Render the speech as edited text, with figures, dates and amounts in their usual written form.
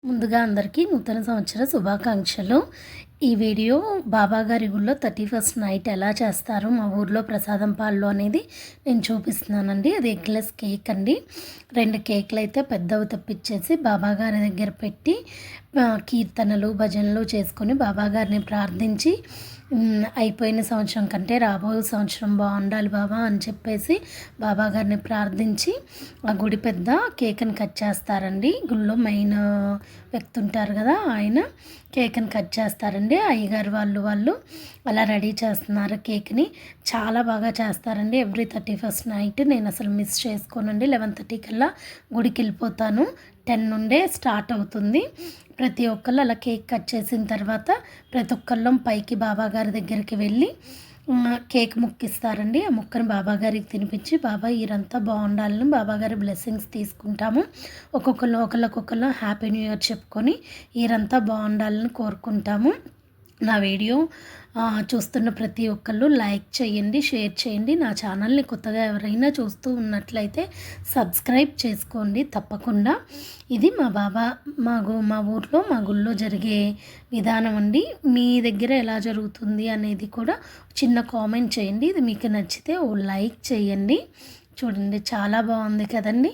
ముందుగా అందరికీ నూతన సంవత్సర శుభాకాంక్షలు. ఈ వీడియో బాబాగారి గుళ్ళో 31st నైట్ ఎలా చేస్తారో మా ఊర్లో ప్రసాదం పాల్లో అనేది నేను చూపిస్తున్నానండి. అది ఎగ్లెస్ కేక్ అండి. 2 కేకులు అయితే పెద్దవి తెప్పించేసి బాబాగారి దగ్గర పెట్టి కీర్తనలు భజనలు చేసుకొని బాబాగారిని ప్రార్థించి అయిపోయిన సంవత్సరం కంటే రాబోయే సంవత్సరం బాగుండాలి బాబా అని చెప్పేసి బాబాగారిని ప్రార్థించి ఆ గుడి పెద్ద కేక్ని కట్ చేస్తారండి. గుళ్ళో మెయిన్ వ్యక్తి ఉంటారు కదా, ఆయన కేక్ని కట్ చేస్తారండి. అయ్యగారు వాళ్ళు అలా రెడీ చేస్తున్నారు కేక్ని. చాలా బాగా చేస్తారండి. ఎవ్రీ 31st నైట్ నేను అసలు మిస్ చేసుకోనండి. 11:30 కల్లా గుడికి వెళ్ళిపోతాను. 10 నుండే స్టార్ట్ అవుతుంది. ప్రతి ఒక్కళ్ళు అలా కేక్ కట్ చేసిన తర్వాత ప్రతి ఒక్కళ్ళం పైకి బాబాగారి దగ్గరికి వెళ్ళి కేక్ ముక్కిస్తారండి. ఆ ముక్కని బాబాగారికి తినిపించి బాబా ఈరంతా బాగుండాలని బాబాగారి బ్లెస్సింగ్స్ తీసుకుంటాము. ఒకళ్ళకొకళ్ళు హ్యాపీ న్యూ ఇయర్ చెప్పుకొని ఈరంతా బాగుండాలని కోరుకుంటాము. నా వీడియో చూస్తున్న ప్రతి ఒక్కళ్ళు లైక్ చేయండి, షేర్ చేయండి. నా ఛానల్ని కొత్తగా ఎవరైనా చూస్తూ ఉన్నట్లయితే సబ్స్క్రైబ్ చేసుకోండి తప్పకుండా. ఇది మా ఊర్లో మా గుళ్ళో జరిగే విధానం అండి. మీ దగ్గర ఎలా జరుగుతుంది అనేది కూడా చిన్న కామెంట్ చేయండి. ఇది మీకు నచ్చితే ఓ లైక్ చేయండి. చూడండి చాలా బాగుంది కదండి.